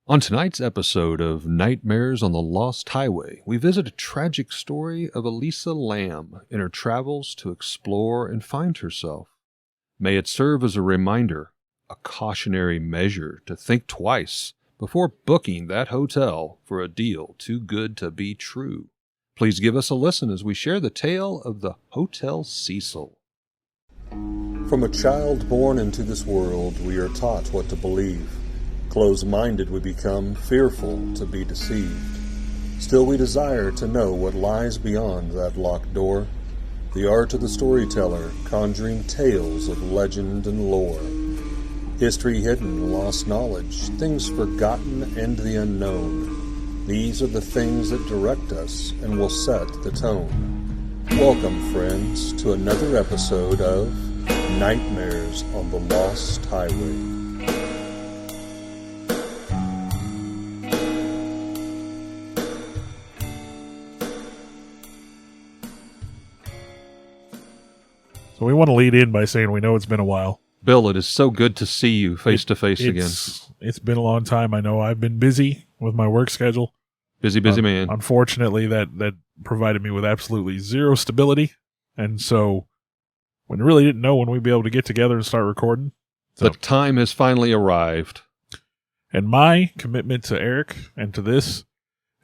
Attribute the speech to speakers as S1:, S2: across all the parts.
S1: On tonight's episode of Nightmares on the Lost Highway, we visit a tragic story of Elisa Lamb in her travels to explore and find herself. May it serve as a reminder, a cautionary measure to think twice before booking that hotel for a deal too good to be true. Please give us a listen as we share the tale of the Hotel Cecil.
S2: From a child born into this world, we are taught what to believe. Closed-minded we become, fearful to be deceived. Still we desire to know what lies beyond that locked door. The art of the storyteller, conjuring tales of legend and lore. History hidden, lost knowledge, things forgotten and the unknown. These are the things that direct us and will set the tone. Welcome, friends, to another episode of Nightmares on the Lost Highway.
S3: So we want to lead in by saying we know it's been a while.
S1: Bill, it is so good to see you face to face again.
S3: It's been a long time. I know I've been busy with my work schedule.
S1: Busy man.
S3: Unfortunately, that provided me with absolutely zero stability. And so when I really didn't know when we'd be able to get together and start recording. So.
S1: The time has finally arrived.
S3: And my commitment to Eric and to this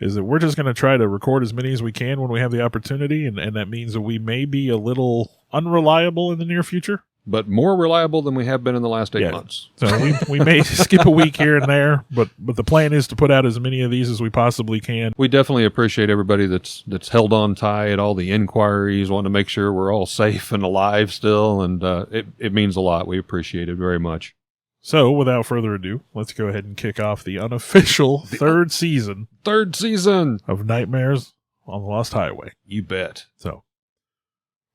S3: is that we're just going to try to record as many as we can when we have the opportunity, and that means that we may be a little unreliable in the near future.
S1: But more reliable than we have been in the last 8 months.
S3: So we may skip a week here and there, but the plan is to put out as many of these as we possibly can.
S1: We definitely appreciate everybody that's held on tight, all the inquiries, wanting to make sure we're all safe and alive still, and it means a lot. We appreciate it very much.
S3: So, without further ado, let's go ahead and kick off the unofficial third season of Nightmares on the Lost Highway.
S1: You bet.
S3: So,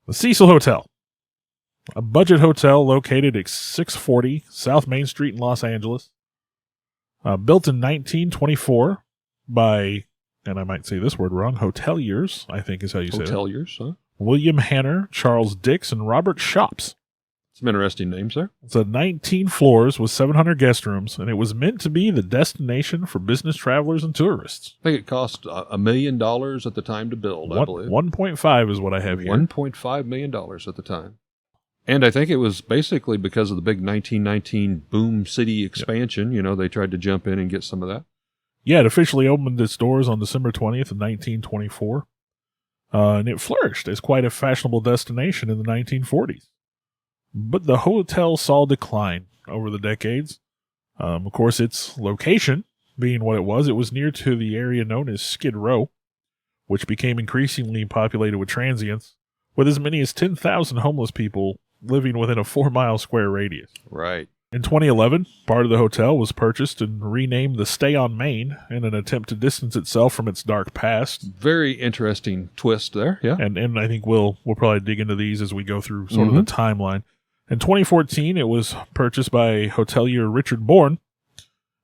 S3: the Cecil Hotel, a budget hotel located at 640 South Main Street in Los Angeles, built in 1924 by, and I might say this word wrong, hoteliers, I think is how you say it.
S1: Hoteliers, huh?
S3: William Hanner, Charles Dix, and Robert Shops.
S1: Some interesting names there.
S3: It's 19 floors with 700 guest rooms, and it was meant to be the destination for business travelers and tourists.
S1: I think it cost $1 million at the time to build, I believe.
S3: 1.5 is what I have here.
S1: $1.5 million at the time. And I think it was basically because of the big 1919 Boom City expansion. Yep. You know, they tried to jump in and get some of that.
S3: Yeah, it officially opened its doors on December 20th of 1924. And it flourished as quite a fashionable destination in the 1940s. But the hotel saw decline over the decades. Of course, its location being what it was near to the area known as Skid Row, which became increasingly populated with transients, with as many as 10,000 homeless people living within a 4-mile square radius.
S1: Right.
S3: In 2011, part of the hotel was purchased and renamed the Stay on Main in an attempt to distance itself from its dark past.
S1: Very interesting twist there, yeah.
S3: And I think we'll probably dig into these as we go through sort of the timeline. In 2014, it was purchased by hotelier Richard Bourne,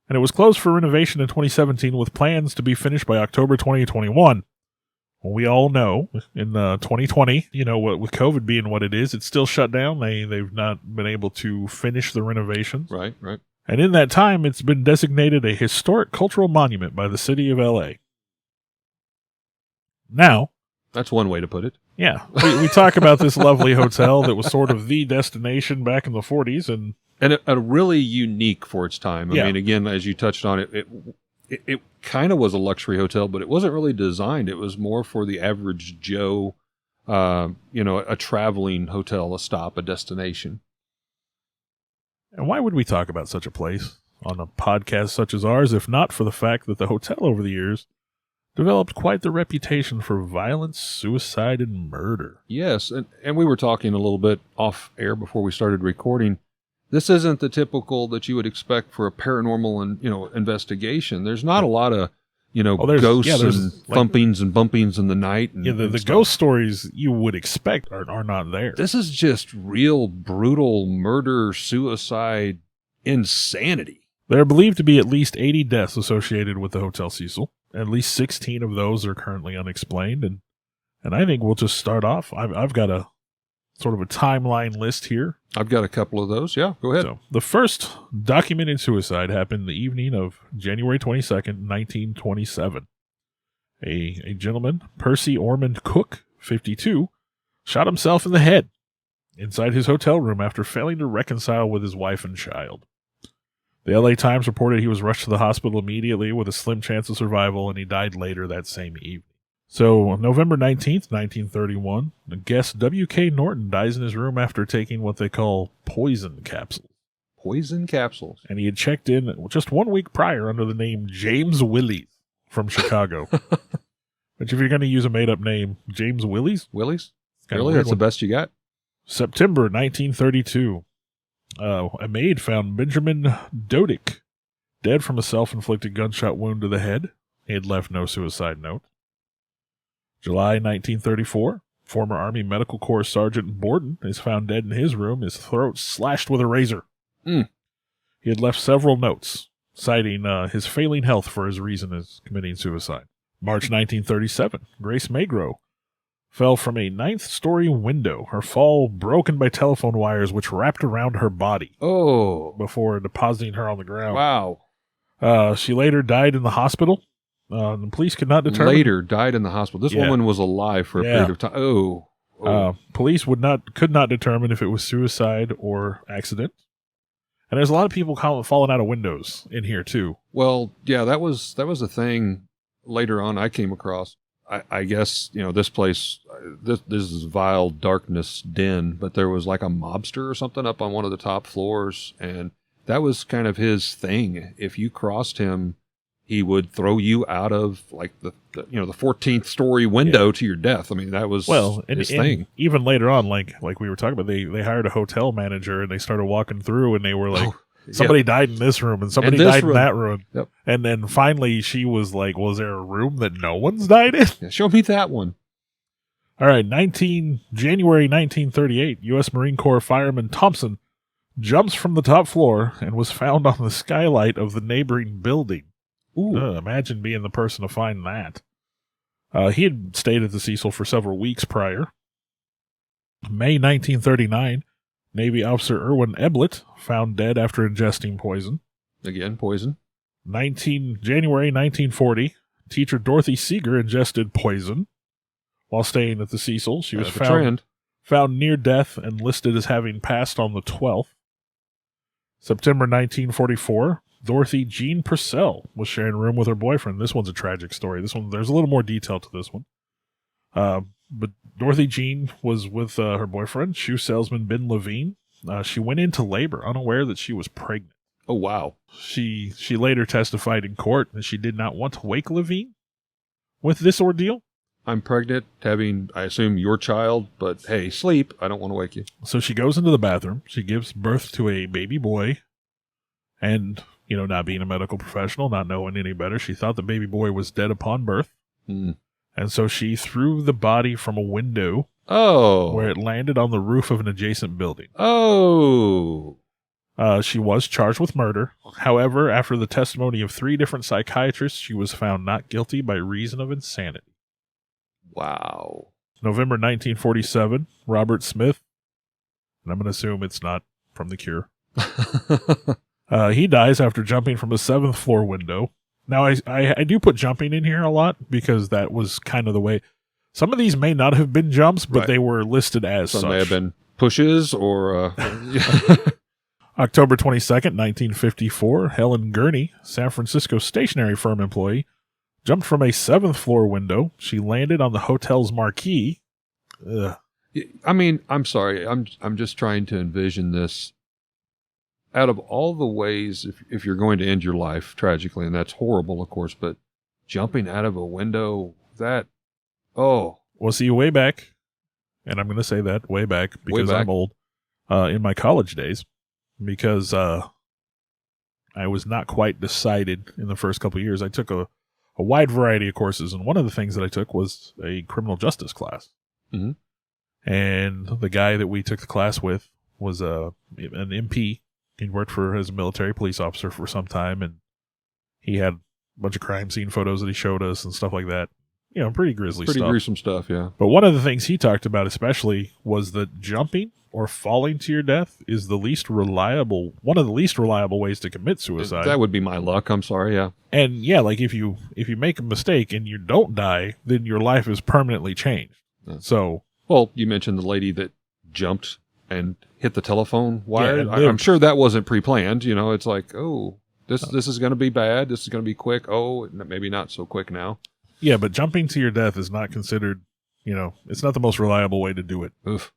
S3: and it was closed for renovation in 2017 with plans to be finished by October 2021. Well, we all know in 2020, you know, with COVID being what it is, it's still shut down. They've not been able to finish the renovations.
S1: Right.
S3: And in that time, it's been designated a historic cultural monument by the city of LA. Now,
S1: that's one way to put it.
S3: Yeah, we talk about this lovely hotel that was sort of the destination back in the 40s. And
S1: a really unique for its time. I mean, again, as you touched on it kind of was a luxury hotel, but it wasn't really designed. It was more for the average Joe, a traveling hotel, a stop, a destination.
S3: And why would we talk about such a place on a podcast such as ours, if not for the fact that the hotel over the years developed quite the reputation for violence, suicide, and murder.
S1: Yes, and we were talking a little bit off air before we started recording. This isn't the typical that you would expect for a paranormal and investigation. There's not a lot of ghosts and thumpings and bumpings in the night. And,
S3: the ghost stories you would expect are not there.
S1: This is just real brutal murder, suicide, insanity.
S3: There are believed to be at least 80 deaths associated with the Hotel Cecil. At least 16 of those are currently unexplained, and I think we'll just start off. I've got sort of a timeline list here.
S1: I've got a couple of those. Yeah, go ahead.
S3: So, the first documented suicide happened the evening of January 22nd, 1927. A gentleman, Percy Ormond Cook, 52, shot himself in the head inside his hotel room after failing to reconcile with his wife and child. The LA Times reported he was rushed to the hospital immediately with a slim chance of survival, and he died later that same evening. So, on November 19th, 1931, the guest W.K. Norton dies in his room after taking what they call poison capsules.
S1: Poison capsules.
S3: And he had checked in just 1 week prior under the name James Willies from Chicago. Which, if you're going to use a made-up name, James Willies?
S1: Willies?
S3: Kinda
S1: Really?
S3: weird
S1: That's the
S3: one.
S1: best you got?
S3: September 1932. A maid found Benjamin Dodick dead from a self-inflicted gunshot wound to the head. He had left no suicide note. July 1934. Former Army Medical Corps Sergeant Borden is found dead in his room, his throat slashed with a razor.
S1: Mm.
S3: He had left several notes, citing his failing health for his reason as committing suicide. March 1937. Grace Magro fell from a 9th-story window, her fall broken by telephone wires which wrapped around her body
S1: Oh.
S3: before depositing her on the ground.
S1: Wow.
S3: She later died in the hospital. The police could not determine.
S1: Later died in the hospital. This
S3: Yeah.
S1: woman was alive for a period of time. Oh.
S3: Police could not determine if it was suicide or accident. And there's a lot of people falling out of windows in here too.
S1: Well, yeah, that was a thing later on I came across. I guess, this place, this is vile darkness den, but there was like a mobster or something up on one of the top floors, and that was kind of his thing. If you crossed him, he would throw you out of like the 14th story window to your death. I mean, that was his thing.
S3: Even later on, like we were talking about, they hired a hotel manager and they started walking through and they were like, somebody died in this room and somebody died in that room.
S1: Yep.
S3: And then finally she was like, was there a room that no one's died in?
S1: Yeah, show me that one.
S3: All right, January 1938, U.S. Marine Corps fireman Thompson jumps from the top floor and was found on the skylight of the neighboring building.
S1: Ooh.
S3: Imagine being the person to find that. He had stayed at the Cecil for several weeks prior. May 1939, Navy Officer Irwin Eblett found dead after ingesting poison.
S1: Again, poison.
S3: January 1940, teacher Dorothy Seeger ingested poison while staying at the Cecil. She was found near death and listed as having passed on the 12th. September 1944, Dorothy Jean Purcell was sharing a room with her boyfriend. This one's a tragic story. This one, there's a little more detail to this one. But Dorothy Jean was with her boyfriend, shoe salesman Ben Levine. She went into labor, unaware that she was pregnant.
S1: Oh, wow.
S3: She later testified in court that she did not want to wake Levine with this ordeal.
S1: I'm pregnant, having, I assume, your child, but hey, sleep. I don't want to wake you.
S3: So she goes into the bathroom. She gives birth to a baby boy. And, not being a medical professional, not knowing any better, she thought the baby boy was dead upon birth.
S1: Mm.
S3: And so she threw the body from a window.
S1: Oh.
S3: Where it landed on the roof of an adjacent building.
S1: Oh.
S3: She was charged with murder. However, after the testimony of 3 different psychiatrists, she was found not guilty by reason of insanity.
S1: Wow.
S3: November 1947, Robert Smith, and I'm going to assume it's not from The Cure. He dies after jumping from a 7th floor window. Now, I do put jumping in here a lot because that was kind of the way. Some of these may not have been jumps, but they were listed as
S1: Some
S3: such.
S1: may have been pushes or...
S3: October 22nd, 1954, Helen Gurney, San Francisco stationery firm employee, jumped from a 7th floor window. She landed on the hotel's marquee. Ugh.
S1: I mean, I'm sorry. I'm just trying to envision this. Out of all the ways, if you're going to end your life tragically, and that's horrible, of course, but jumping out of a window, well,
S3: see, way back, and I'm going to say that, way back, because I'm old, in my college days, because I was not quite decided in the first couple of years. I took a wide variety of courses, and one of the things that I took was a criminal justice class.
S1: Mm-hmm.
S3: And the guy that we took the class with was an MP. He worked as a military police officer for some time, and he had a bunch of crime scene photos that he showed us and stuff like that. pretty grisly
S1: Pretty
S3: stuff.
S1: gruesome stuff, yeah.
S3: But one of the things he talked about especially was that jumping or falling to your death is one of the least reliable ways to commit suicide.
S1: That would be my luck. I'm sorry, yeah.
S3: And yeah, like if you make a mistake and you don't die, then your life is permanently changed.
S1: Yeah.
S3: So,
S1: well, you mentioned the lady that jumped and hit the telephone wire.
S3: Yeah,
S1: I'm sure that wasn't pre-planned. It's like, oh, this is going to be bad. This is going to be quick. Oh, maybe not so quick now.
S3: yeah, but jumping to your death is not considered, it's not the most reliable way to do it.
S1: Oof.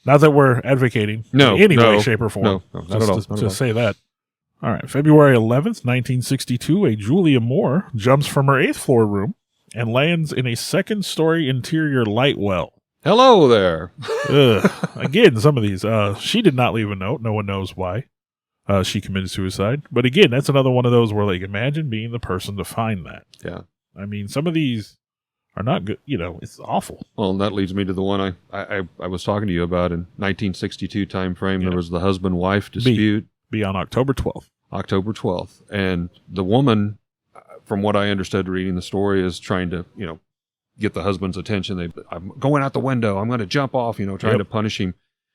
S3: Not that we're advocating in any way, shape, or form.
S1: No, not at all.
S3: To say that. All right, February 11th, 1962, a Julia Moore jumps from her 8th floor room and lands in a second-story interior light well.
S1: Hello there.
S3: Again, some of these. She did not leave a note. No one knows why she committed suicide. But again, that's another one of those where, like, imagine being the person to find that.
S1: Yeah.
S3: I mean, some of these are not good. It's awful.
S1: Well, that leads me to the one I was talking to you about in 1962 time frame.
S3: Yeah.
S1: There was the husband-wife dispute.
S3: Be on October 12th.
S1: October 12th. And the woman, from what I understood reading the story, is trying to, get the husband's attention. I'm going out the window. I'm going to jump off, trying to punish him.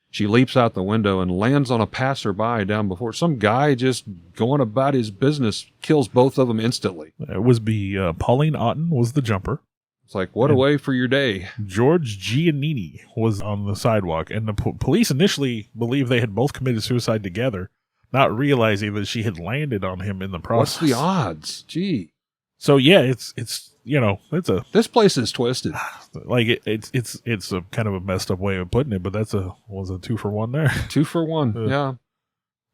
S1: She leaps out the window and lands on a passerby down before. Some guy just going about his business kills both of them instantly.
S3: It was Pauline Otten was the jumper.
S1: It's like, what a way for your day.
S3: George Giannini was on the sidewalk, and the police initially believed they had both committed suicide together, not realizing that she had landed on him in the process.
S1: What's the odds? Gee.
S3: So yeah, it's a
S1: this place is twisted.
S3: like it's a kind of a messed up way of putting it, but was a 2-for-1 there.
S1: 2-for-1, yeah.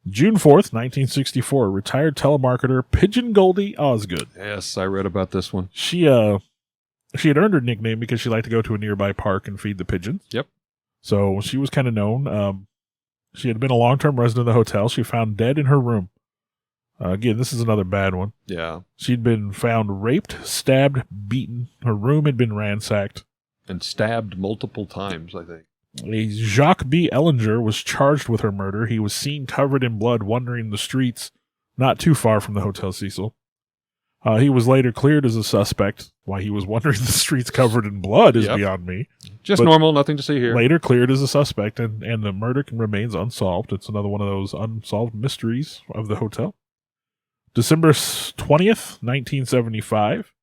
S3: June 4th, 1964, retired telemarketer Pigeon Goldie Osgood.
S1: Yes, I read about this one.
S3: She had earned her nickname because she liked to go to a nearby park and feed the pigeons.
S1: Yep.
S3: So she was kind of known. She had been a long-term resident of the hotel. She found dead in her room. Again, this is another bad one.
S1: Yeah.
S3: She'd been found raped, stabbed, beaten. Her room had been ransacked.
S1: And stabbed multiple times, I think.
S3: A Jacques B. Ellinger was charged with her murder. He was seen covered in blood wandering the streets not too far from the Hotel Cecil. He was later cleared as a suspect. Why he was wandering the streets covered in blood is beyond me.
S1: Just
S3: But
S1: normal, nothing to see here.
S3: Later cleared as a suspect, and the murder remains unsolved. It's another one of those unsolved mysteries of the hotel. December 20th, 1975,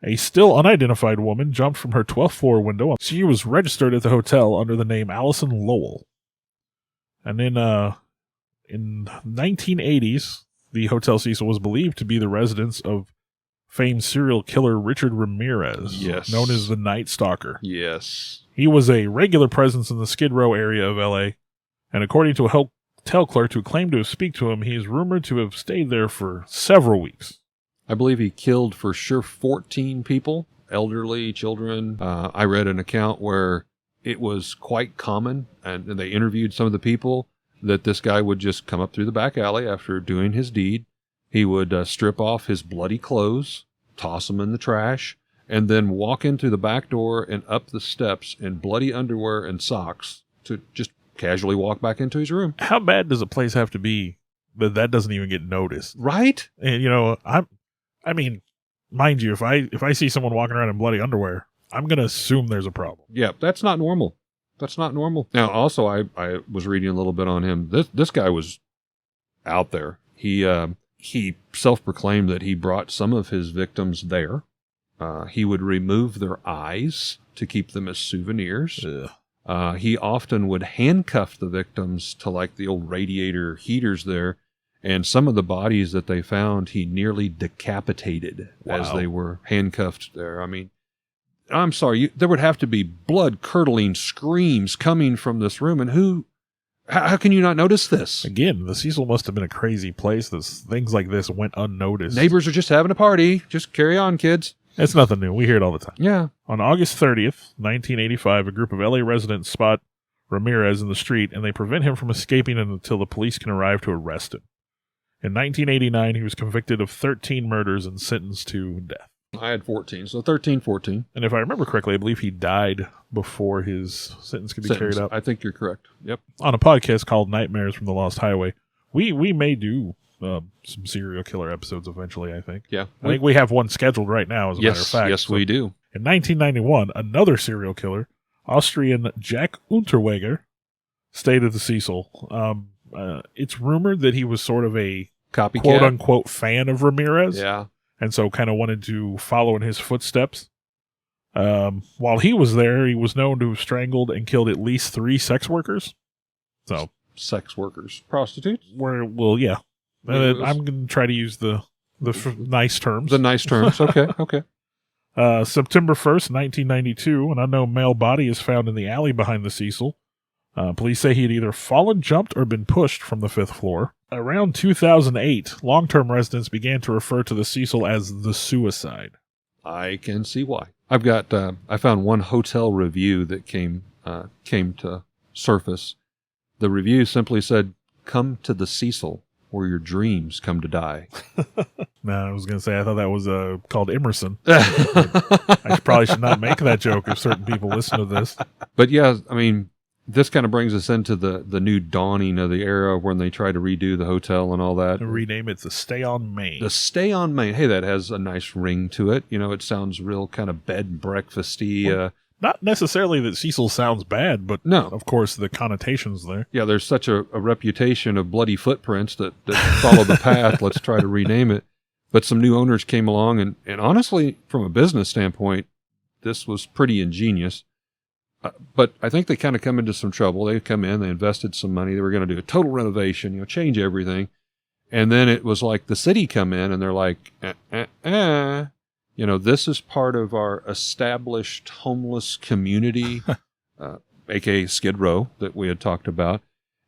S3: a still unidentified woman jumped from her 12th floor window. She was registered at the hotel under the name Allison Lowell. And then in 1980s, the Hotel Cecil was believed to be the residence of famed serial killer Richard Ramirez, known as the Night Stalker.
S1: Yes.
S3: He was a regular presence in the Skid Row area of L.A., and according to a hotel clerk who claimed to speak to him, he is rumored to have stayed there for several weeks.
S1: I believe he killed for sure 14 people, elderly, children. I read an account where it was quite common, and they interviewed some of the people, that this guy would just come up through the back alley after doing his deed. He would strip off his bloody clothes, toss them in the trash, and then walk in through the back door and up the steps in bloody underwear and socks to just casually walk back into his room.
S3: How bad does a place have to be that doesn't even get noticed?
S1: Right?
S3: And I mean, mind you, if I see someone walking around in bloody underwear, I'm gonna assume there's a problem.
S1: Yeah, that's not normal. That's not normal. Now, also, I was reading a little bit on him. This guy was out there. He self-proclaimed that he brought some of his victims there. He would remove their eyes to keep them as souvenirs. He often would handcuff the victims to like the old radiator heaters there. And some of the bodies that they found, he nearly decapitated as they were handcuffed there. I mean, I'm sorry, there would have to be blood-curdling screams coming from this room. And how can you not notice this?
S3: Again, the Cecil must have been a crazy place. Things like this went unnoticed.
S1: Neighbors are just having a party. Just carry on, kids.
S3: It's nothing new. We hear it all the time.
S1: Yeah.
S3: On August 30th, 1985, a group of LA residents spot Ramirez in the street, and they prevent him from escaping until the police can arrive to arrest him. In 1989, he was convicted of 13 murders and sentenced to death.
S1: I had 14, so 13, 14.
S3: And if I remember correctly, I believe he died before his sentence could be carried out.
S1: I think you're correct. Yep.
S3: On a podcast called Nightmares from the Lost Highway, we may do some serial killer episodes eventually, I think.
S1: Yeah.
S3: I think we have one scheduled right now, as a matter of fact.
S1: Yes, we do.
S3: In 1991, another serial killer, Austrian Jack Unterweger, stayed at the Cecil. It's rumored that he was sort of a
S1: Copycat.
S3: quote-unquote fan of Ramirez,
S1: Yeah.
S3: and so kind of wanted to follow in his footsteps. While he was there, he was known to have strangled and killed at least 3 sex workers. So,
S1: Sex workers. Prostitutes?
S3: yeah. I'm going to try to use the nice terms.
S1: The nice terms. Okay, okay.
S3: September 1st, 1992, an unknown male body is found in the alley behind the Cecil. Police say he had either fallen, jumped, or been pushed from the 5th floor. Around 2008, long-term residents began to refer to the Cecil as the suicide.
S1: I can see why. I've got. I found one hotel review that came to surface. The review simply said, "Come to the Cecil, where your dreams come to die."
S3: No, I was going to say I thought that was called Emerson. I probably should not make that joke if certain people listen to this.
S1: But yeah, I mean, this kind of brings us into the new dawning of the era when they try to redo the hotel and all that.
S3: To rename it the Stay on Main.
S1: The Stay on Main. Hey, that has a nice ring to it. You know, it sounds real kind of bed and breakfasty.
S3: Well, not necessarily that Cecil sounds bad, but
S1: no,
S3: of course the connotations there.
S1: Yeah, there's such a reputation of bloody footprints that follow the path. Let's try to rename it. But some new owners came along, and honestly, from a business standpoint, this was pretty ingenious. But I think they kind of come into some trouble. They come in, they invested some money. They were going to do a total renovation, change everything. And then it was like the city come in, and they're like, this is part of our established homeless community, aka Skid Row, that we had talked about.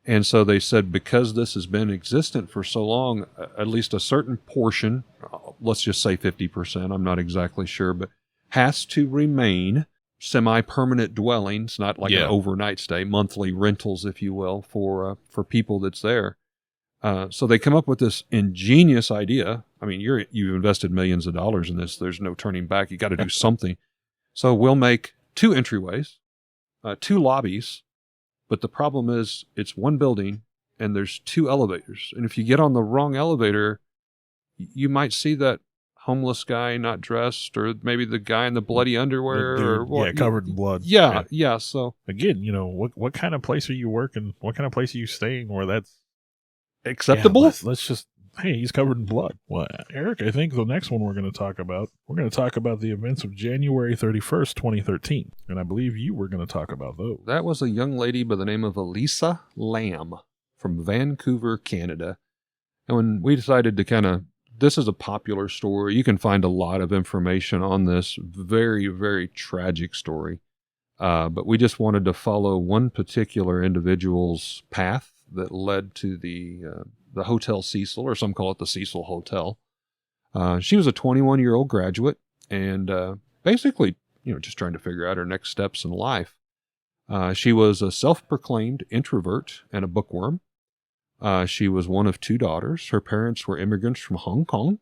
S1: And so they said, because this has been existent for so long, at least a certain portion, let's just say 50%, I'm not exactly sure, but has to remain semi-permanent dwellings, not like an overnight stay, monthly rentals, if you will, for people that's there. So they come up with this ingenious idea. I mean, you've invested millions of dollars in this. There's no turning back. You got to do something. So we'll make 2 entryways, 2 lobbies, but the problem is it's one building and there's 2 elevators. And if you get on the wrong elevator, you might see that homeless guy not dressed, or maybe the guy in the bloody underwear, or what?
S3: Yeah, covered in blood.
S1: Yeah. So
S3: again, what kind of place are you working? What kind of place are you staying where that's
S1: acceptable?
S3: Yeah, let's just, hey, he's covered in blood. Well, Eric, I think the next one we're going to talk about the events of January 31st, 2013. And I believe you were going to talk about those.
S1: That was a young lady by the name of Elisa Lamb from Vancouver, Canada. And when we decided to this is a popular story. You can find a lot of information on this very, very tragic story. But we just wanted to follow one particular individual's path that led to the Hotel Cecil, or some call it the Cecil Hotel. She was a 21-year-old graduate and basically, just trying to figure out her next steps in life. She was a self-proclaimed introvert and a bookworm. She was one of 2 daughters. Her parents were immigrants from Hong Kong,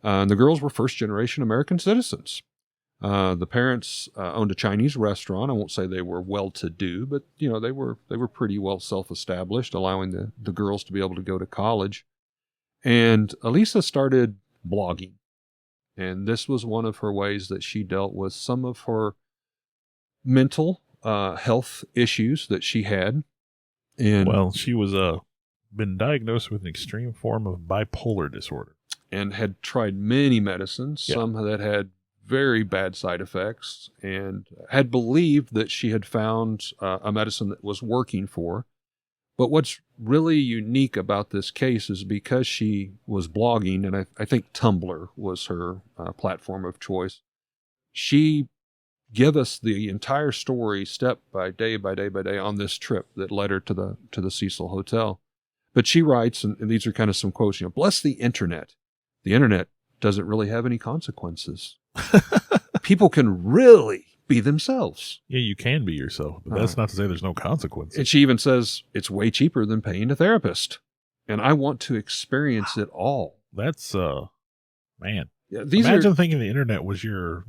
S1: and the girls were first-generation American citizens. The parents owned a Chinese restaurant. I won't say they were well-to-do, but they were pretty well self-established, allowing the girls to be able to go to college. And Elisa started blogging, and this was one of her ways that she dealt with some of her mental health issues that she had. And
S3: well, she was been diagnosed with an extreme form of bipolar disorder,
S1: and had tried many medicines, some that had very bad side effects, and had believed that she had found a medicine that was working for her. But what's really unique about this case is because she was blogging, and I think Tumblr was her platform of choice, she gave us the entire story step by day on this trip that led her to the Cecil Hotel. But she writes, and these are kind of some quotes, bless the internet. The internet doesn't really have any consequences. People can really be themselves.
S3: Yeah, you can be yourself, but that's not to say there's no consequences.
S1: And she even says it's way cheaper than paying a therapist. And I want to experience it all.
S3: That's, man.
S1: Yeah,
S3: imagine thinking the internet was your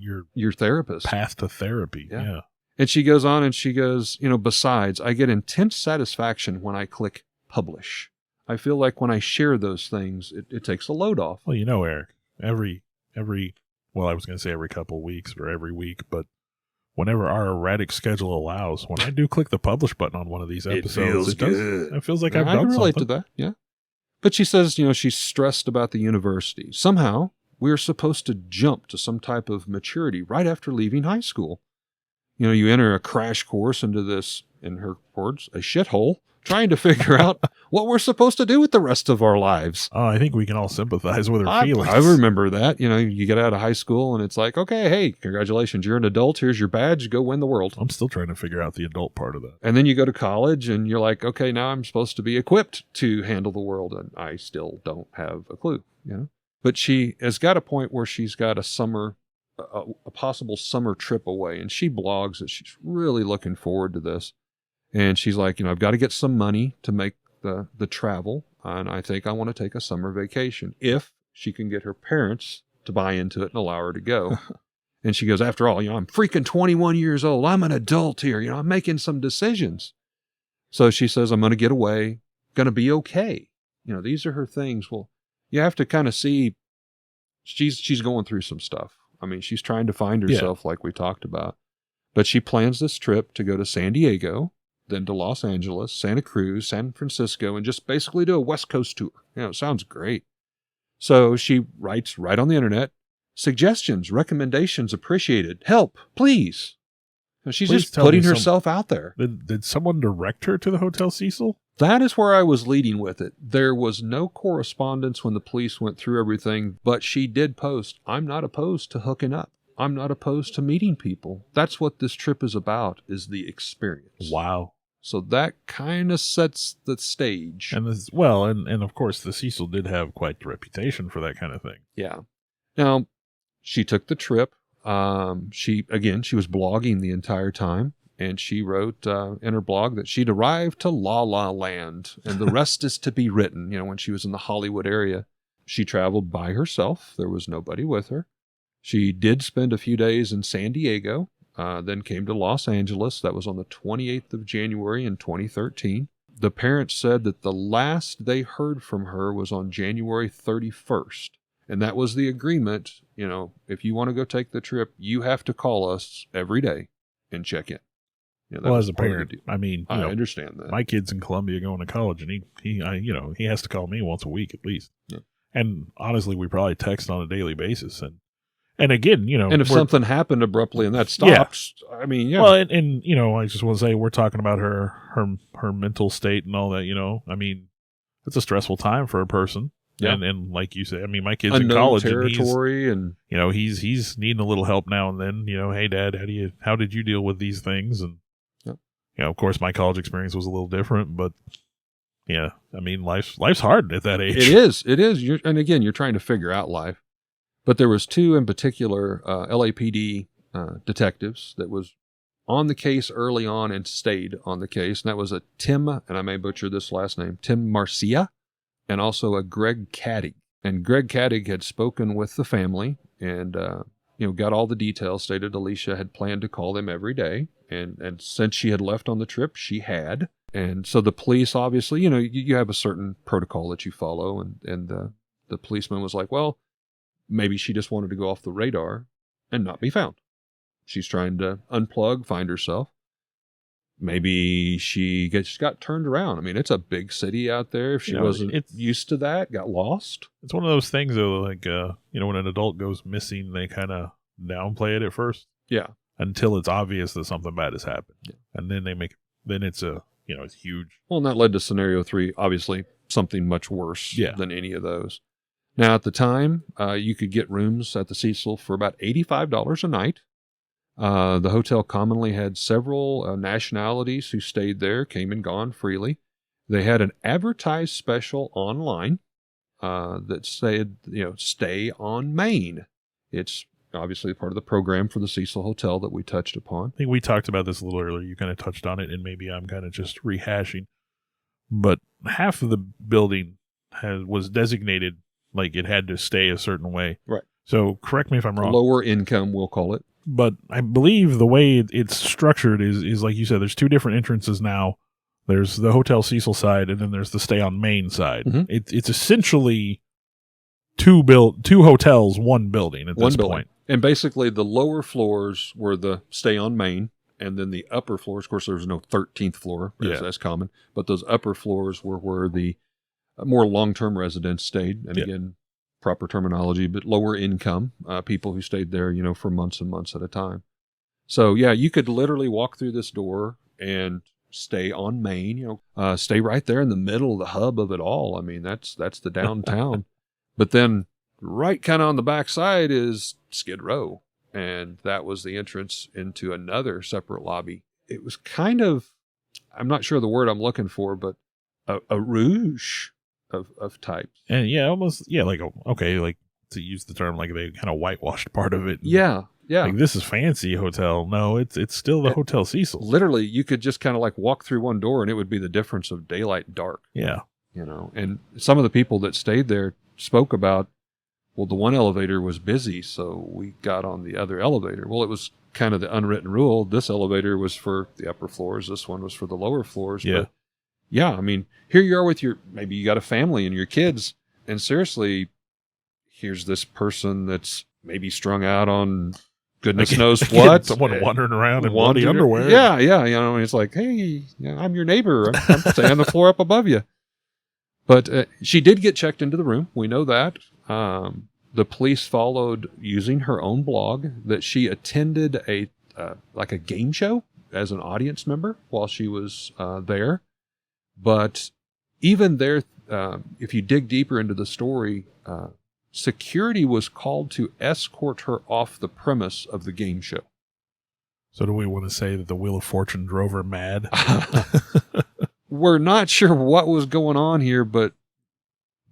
S1: therapist.
S3: Path to therapy. Yeah.
S1: And she goes on and she goes, besides, I get intense satisfaction when I click publish. I feel like when I share those things, it takes a load off.
S3: Well, Eric, every well, I was going to say every couple of weeks or every week, but whenever our erratic schedule allows, when I do click the publish button on one of these episodes, it feels like I've
S1: I
S3: done
S1: can relate
S3: something.
S1: to that, yeah. But she says, she's stressed about the university. Somehow, we're supposed to jump to some type of maturity right after leaving high school. You enter a crash course into this, in her words, a shithole, trying to figure out what we're supposed to do with the rest of our lives.
S3: Oh, I think we can all sympathize with her feelings.
S1: I remember that. You get out of high school and it's like, okay, hey, congratulations, you're an adult. Here's your badge. Go win the world.
S3: I'm still trying to figure out the adult part of that.
S1: And then you go to college and you're like, okay, now I'm supposed to be equipped to handle the world. And I still don't have a clue, But she has got a point where she's got a possible summer trip away. And she blogs that she's really looking forward to this. And she's like, I've got to get some money to make the travel. And I think I want to take a summer vacation if she can get her parents to buy into it and allow her to go. And she goes, after all, I'm freaking 21 years old. I'm an adult here. I'm making some decisions. So she says, I'm going to get away, going to be okay. These are her things. Well, you have to kind of see she's going through some stuff. I mean, she's trying to find herself like we talked about. But she plans this trip to go to San Diego, then to Los Angeles, Santa Cruz, San Francisco, and just basically do a West Coast tour. It sounds great. So she writes right on the internet, suggestions, recommendations appreciated. Help, please. She's just putting herself out there.
S3: Did someone direct her to the Hotel Cecil?
S1: That is where I was leading with it. There was no correspondence when the police went through everything, but she did post, I'm not opposed to hooking up. I'm not opposed to meeting people. That's what this trip is about, is the experience.
S3: Wow.
S1: So that kind of sets the stage.
S3: And and of course the Cecil did have quite the reputation for that kind of thing.
S1: Yeah. Now, she took the trip. She was blogging the entire time, and she wrote in her blog that she'd arrived to La La Land, and the rest is to be written. When she was in the Hollywood area, she traveled by herself. There was nobody with her. She did spend a few days in San Diego, then came to Los Angeles. That was on the 28th of January in 2013. The parents said that the last they heard from her was on January 31st. And that was the agreement. If you want to go take the trip, you have to call us every day and check in.
S3: As a parent, I mean,
S1: I understand that.
S3: My kid's in Columbia going to college, and he has to call me once a week at least.
S1: Yeah.
S3: And honestly, we probably text on a daily basis. And again,
S1: and if something happened abruptly and that stops, I mean, yeah.
S3: Well, and I just want to say, we're talking about her mental state and all that. I mean, it's a stressful time for a person. Yeah. And like you say, I mean, my kid's in college
S1: territory and
S3: he's needing a little help now and then. Hey, Dad, how did you deal with these things? And of course, my college experience was a little different, but yeah, I mean, life's hard at that age.
S1: It is. And again, you're trying to figure out life. But there was two in particular LAPD detectives that was on the case early on and stayed on the case. And that was a Tim, and I may butcher this last name, Tim Marcia, and also a Greg Caddig. And Greg Caddig had spoken with the family and, got all the details, stated Alicia had planned to call them every day. And since she had left on the trip, she had. And so the police, obviously, you have a certain protocol that you follow. And the policeman was like, well, maybe she just wanted to go off the radar and not be found. She's trying to unplug, find herself. Maybe she got turned around. I mean, it's a big city out there. If she wasn't used to that, got lost.
S3: It's one of those things, though, like, when an adult goes missing, they kind of downplay it at first.
S1: Yeah.
S3: Until it's obvious that something bad has happened. Yeah. And then it's it's huge.
S1: Well, and that led to scenario 3, obviously something much worse than any of those. Now, at the time, you could get rooms at the Cecil for about $85 a night. The hotel commonly had several nationalities who stayed there, came and gone freely. They had an advertised special online that said, stay on Main. It's obviously part of the program for the Cecil Hotel that we touched upon.
S3: I think we talked about this a little earlier. You kind of touched on it, and maybe I'm kind of just rehashing. But half of the building was designated like it had to stay a certain way.
S1: Right.
S3: So correct me if I'm wrong.
S1: Lower income, we'll call it.
S3: But I believe the way it's structured is like you said, there's two different entrances now. There's the Hotel Cecil side, and then there's the Stay on Main side. It's essentially two hotels, one building at this point.
S1: And basically the lower floors were the stay on main, and then the upper floors, of course, there was no 13th floor, as common, but those upper floors were where the more long-term residents stayed. And again, proper terminology, but lower income people who stayed there, for months and months at a time. So yeah, you could literally walk through this door and stay on Main, stay right there in the middle of the hub of it all. I mean, that's the downtown. But then right kind of on the backside is Skid Row. And that was the entrance into another separate lobby. It was kind of, I'm not sure the word I'm looking for, but a rouge of types.
S3: And almost, like to use the term, like they kind of whitewashed part of it.
S1: Yeah.
S3: Like, this is fancy hotel. No, it's still the Hotel Cecil.
S1: Literally, you could just kind of like walk through one door and it would be the difference of daylight and dark.
S3: Yeah.
S1: And some of the people that stayed there spoke about, well, the one elevator was busy, so we got on the other elevator. Well, it was kind of the unwritten rule. This elevator was for the upper floors. This one was for the lower floors.
S3: Yeah.
S1: But yeah, I mean, here you are with maybe you got a family and your kids, and seriously, here's this person that's maybe strong out on goodness knows what.
S3: Someone wandering around in bloody underwear.
S1: Yeah, and it's like, hey, I'm your neighbor. I'm staying on the floor up above you. But she did get checked into the room. We know that. The police followed using her own blog that she attended a game show as an audience member while she was there. But even there, if you dig deeper into the story, security was called to escort her off the premise of the game show.
S3: So do we want to say that the Wheel of Fortune drove her mad?
S1: We're not sure what was going on here, but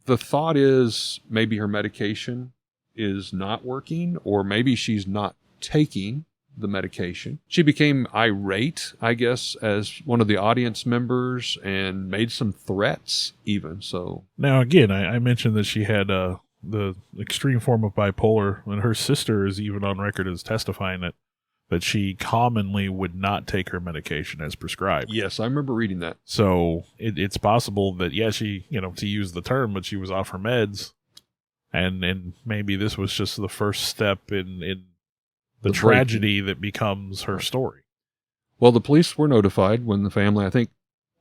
S1: the thought is maybe her medication is not working, or maybe she's not taking the medication. She became irate, I guess, as one of the audience members and made some threats even. So
S3: now, again, I mentioned that she had the extreme form of bipolar, and her sister is even on record as testifying that she commonly would not take her medication as prescribed.
S1: Yes, I remember reading that.
S3: So it's possible that, she, to use the term, but she was off her meds, and maybe this was just the first step in the tragedy that becomes her story.
S1: Well, the police were notified when the family, I think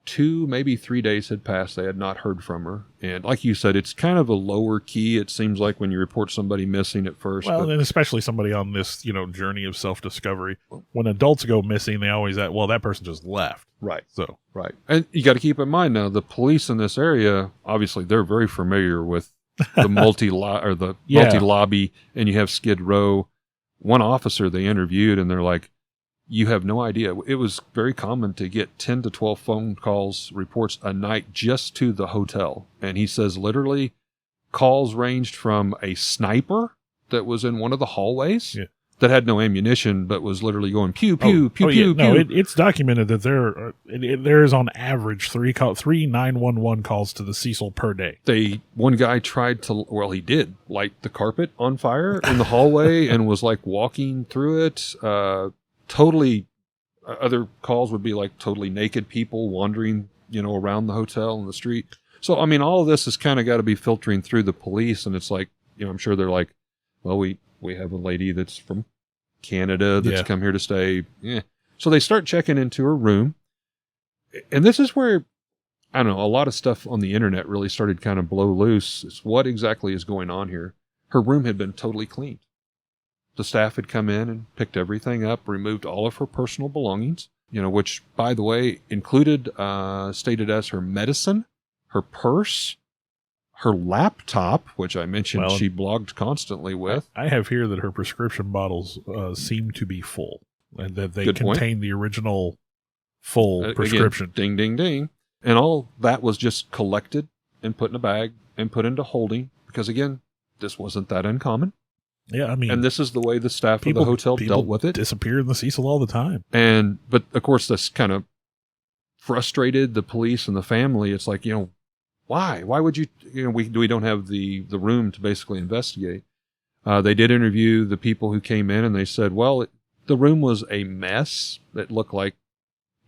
S1: 2, maybe 3 days had passed. They had not heard from her. And like you said, it's kind of a lower key, it seems like, when you report somebody missing at first.
S3: Well, and especially somebody on this, journey of self-discovery. When adults go missing, they always ask, well, that person just left.
S1: Right.
S3: So.
S1: Right. And you got to keep in mind now, the police in this area, obviously, they're very familiar with the multi-lobby, and you have Skid Row. One officer they interviewed, and they're like, you have no idea. It was very common to get 10 to 12 phone calls, reports a night just to the hotel. And he says literally calls ranged from a sniper that was in one of the hallways that had no ammunition, but was literally going pew, pew, pew, pew, pew.
S3: No, it's documented that there is on average three 911 calls to the Cecil per day.
S1: One guy tried to, he did light the carpet on fire in the hallway and was like walking through it. Totally, other calls would be like totally naked people wandering, around the hotel and the street. So, I mean, all of this has kind of got to be filtering through the police, and it's like, I'm sure they're like, well, we have a lady that's from Canada that's come here to stay. Yeah. So they start checking into her room, and this is where, I don't know, a lot of stuff on the internet really started kind of blow loose. It's what exactly is going on here. Her room had been totally cleaned. The staff had come in and picked everything up, removed all of her personal belongings, which, by the way, included, stated as her medicine, her purse, her laptop, which I mentioned she blogged constantly with.
S3: I have here that her prescription bottles seem to be full, and that they
S1: Good
S3: contain
S1: point.
S3: The original full prescription.
S1: Again, ding, ding, ding. And all that was just collected and put in a bag and put into holding, because, again, this wasn't that uncommon.
S3: Yeah, I mean,
S1: and this is the way the staff of the hotel dealt with it.
S3: Disappear in the Cecil all the time.
S1: But of course, this kind of frustrated the police and the family. It's like, why? Why would you? We don't have the room to basically investigate. They did interview the people who came in, and they said, well, the room was a mess. It looked like,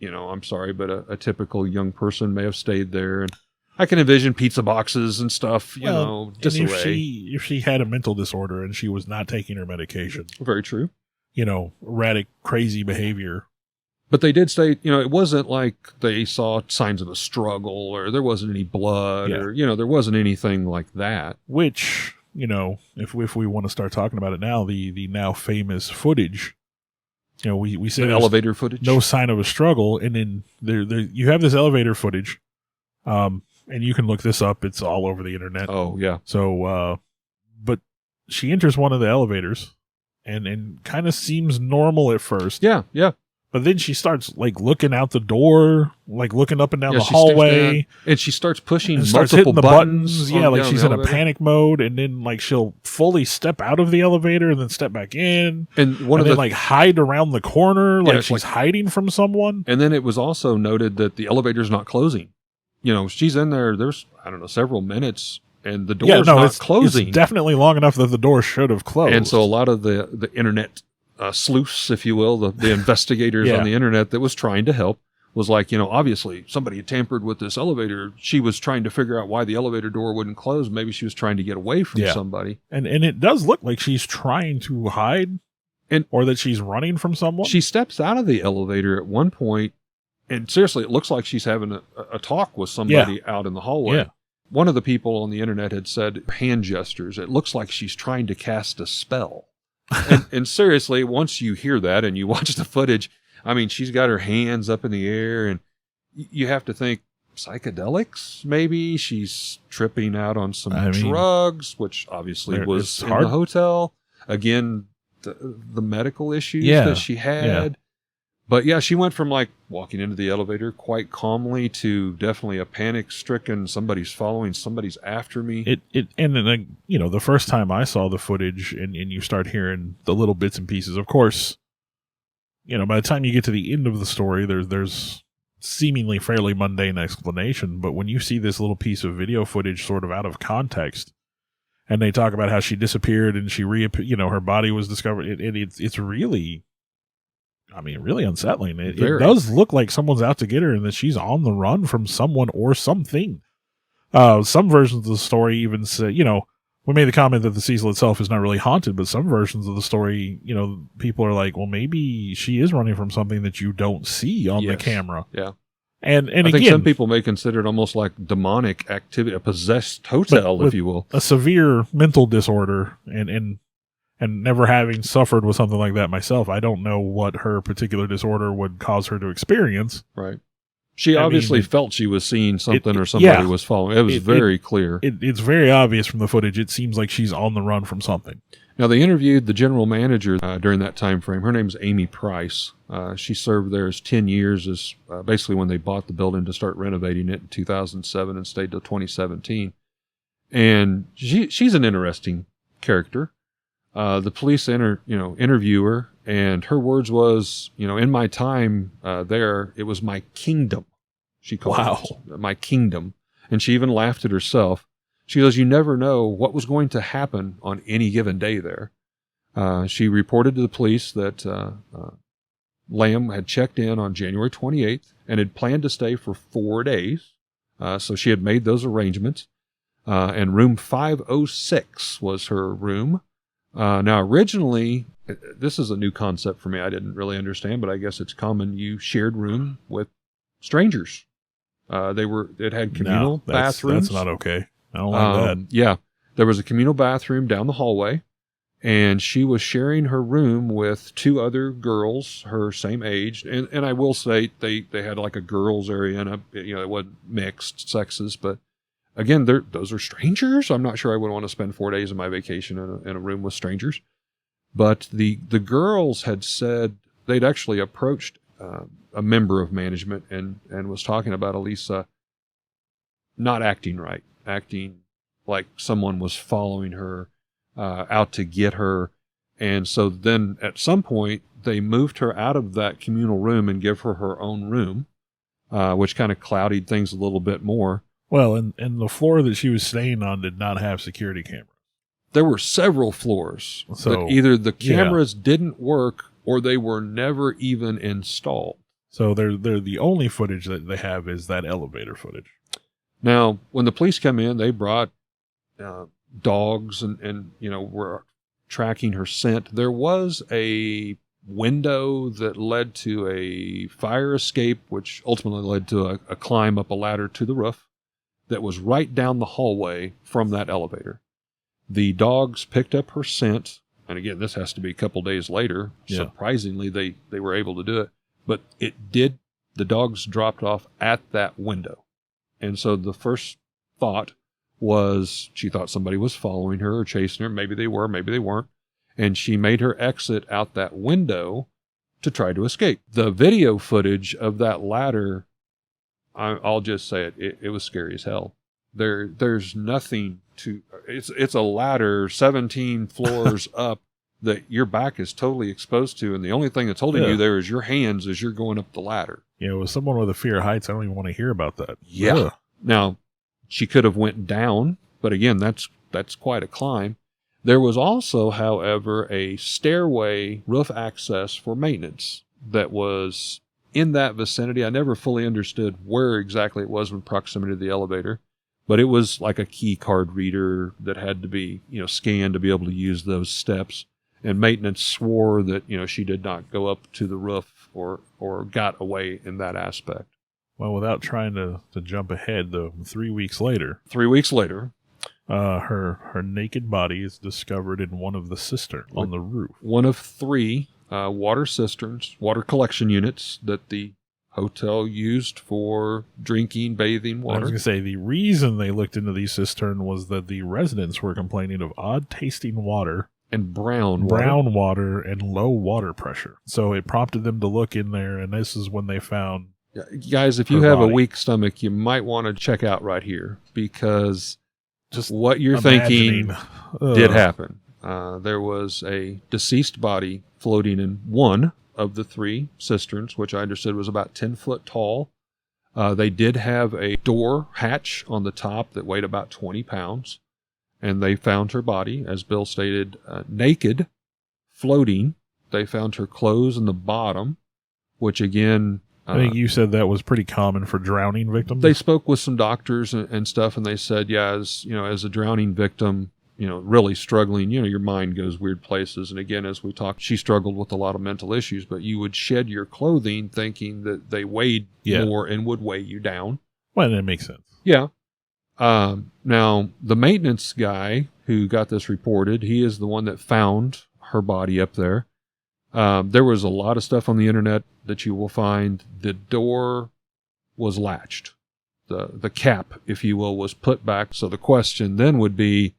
S1: I'm sorry, but a typical young person may have stayed there. And I can envision pizza boxes and stuff, disarray.
S3: If she had a mental disorder and she was not taking her medication,
S1: Very true.
S3: Erratic, crazy behavior.
S1: But they did say, it wasn't like they saw signs of a struggle or there wasn't any blood or, there wasn't anything like that.
S3: Which, if we want to start talking about it now, the now famous footage, we say
S1: the elevator footage.
S3: No sign of a struggle. And then there you have this elevator footage. And you can look this up. It's all over the internet.
S1: Oh, yeah.
S3: So, but she enters one of the elevators and kind of seems normal at first.
S1: Yeah, yeah.
S3: But then she starts looking out the door, looking up and down the hallway,
S1: and she starts pushing
S3: and starts
S1: multiple
S3: hitting the buttons. Yeah, she's in a
S1: elevator.
S3: panic mode, and then she'll fully step out of the elevator and then step back in,
S1: and
S3: then hide around the corner, she's hiding from someone.
S1: And then it was also noted that the elevator's not closing. She's in there. There's several minutes, and the door's not closing.
S3: It's definitely long enough that the door should have closed.
S1: And so a lot of the internet sleuths, if you will, the investigators on the internet that was trying to help was obviously somebody had tampered with this elevator. She was trying to figure out why the elevator door wouldn't close. Maybe she was trying to get away from somebody.
S3: And it does look like she's trying to hide or that she's running from someone.
S1: She steps out of the elevator at one point, and seriously, it looks like she's having a talk with somebody out in the hallway.
S3: Yeah.
S1: One of the people on the internet had said hand gestures. It looks like she's trying to cast a spell. and seriously, once you hear that and you watch the footage, she's got her hands up in the air, and you have to think psychedelics. Maybe she's tripping out on some drugs, which obviously was in the hotel. Again, the medical issues that she had.
S3: Yeah.
S1: But she went from walking into the elevator quite calmly to definitely a panic-stricken, somebody's following, somebody's after me.
S3: And then, the first time I saw the footage and you start hearing the little bits and pieces, of course, by the time you get to the end of the story, there's seemingly fairly mundane explanation. But when you see this little piece of video footage sort of out of context, and they talk about how she disappeared and she her body was discovered, it's really... really unsettling. It does look like someone's out to get her and that she's on the run from someone or something. Some versions of the story even say, we made the comment that the Cecil itself is not really haunted, but some versions of the story, people are like, well, maybe she is running from something that you don't see on the camera.
S1: Yeah.
S3: And
S1: I think some people may consider it almost like demonic activity, a possessed hotel, if you will.
S3: A severe mental disorder and never having suffered with something like that myself, I don't know what her particular disorder would cause her to experience.
S1: Right. She obviously felt she was seeing something or somebody was following. It was very clear.
S3: It's very obvious from the footage. It seems like she's on the run from something.
S1: Now, they interviewed the general manager during that time frame. Her name's Amy Price. She served there as 10 years, as basically when they bought the building to start renovating it in 2007 and stayed till 2017. And she's an interesting character. The police interview her, and her words was, in my time there, it was my kingdom. She called it my kingdom. And she even laughed at herself. She goes, you never know what was going to happen on any given day there. She reported to the police that Lamb had checked in on January 28th and had planned to stay for 4 days. So she had made those arrangements. And room 506 was her room. Now, originally, this is a new concept for me. I didn't really understand, but I guess it's common. You shared room with strangers. It had communal bathrooms.
S3: That's not okay. I don't like that.
S1: Yeah. There was a communal bathroom down the hallway, and she was sharing her room with 2 other girls her same age. And I will say they had like a girls area and it wasn't mixed sexes, but again, those are strangers. I'm not sure I would want to spend 4 days of my vacation in a room with strangers. But the girls had said they'd actually approached a member of management and was talking about Elisa not acting right, acting like someone was following her, out to get her. And so then at some point, they moved her out of that communal room and give her her own room, which kind of clouded things a little bit more.
S3: Well, and the floor that she was staying on did not have security cameras.
S1: There were several floors. So either the cameras didn't work or they were never even installed.
S3: So they're the only footage that they have is that elevator footage.
S1: Now, when the police come in, they brought dogs and were tracking her scent. There was a window that led to a fire escape, which ultimately led to a climb up a ladder to the roof that was right down the hallway from that elevator. The dogs picked up her scent, and again, this has to be a couple days later.
S3: Yeah.
S1: Surprisingly, they were able to do it, but the dogs dropped off at that window. And so the first thought was she thought somebody was following her or chasing her. Maybe they were, maybe they weren't. And she made her exit out that window to try to escape. The video footage of that ladder, I'll just say it was scary as hell. There's nothing to, it's a ladder 17 floors up that your back is totally exposed to, and the only thing that's holding you there is your hands as you're going up the ladder.
S3: Yeah, with someone with a fear of heights, I don't even want to hear about that.
S1: Yeah.
S3: Ugh.
S1: Now, she could have went down, but again, that's quite a climb. There was also, however, a stairway roof access for maintenance that was in that vicinity. I never fully understood where exactly it was in proximity to the elevator, but it was like a key card reader that had to be, scanned to be able to use those steps. And maintenance swore that, she did not go up to the roof or got away in that aspect.
S3: Well, without trying to jump ahead, though, 3 weeks later, her naked body is discovered in one of the cisterns on the roof.
S1: One of 3 water cisterns, water collection units that the hotel used for drinking, bathing water.
S3: I was going to say, the reason they looked into these cisterns was that the residents were complaining of odd-tasting water
S1: and brown
S3: water and low water pressure. So it prompted them to look in there, and this is when they found
S1: guys, if you have a weak stomach, you might want to check out right here, because just what you're thinking did happen. There was a deceased body floating in one of the 3 cisterns, which I understood was about 10 foot tall. They did have a door hatch on the top that weighed about 20 pounds. And they found her body, as Bill stated, naked, floating. They found her clothes in the bottom, which again...
S3: I think you said that was pretty common for drowning victims.
S1: They spoke with some doctors and stuff, and they said, as a drowning victim, really struggling, your mind goes weird places. And again, as we talked, she struggled with a lot of mental issues, but you would shed your clothing thinking that they weighed more and would weigh you down.
S3: Well, that makes sense.
S1: Yeah. Now, the maintenance guy who got this reported, he is the one that found her body up there. There was a lot of stuff on the internet that you will find. The door was latched. The cap, if you will, was put back. So the question then would be,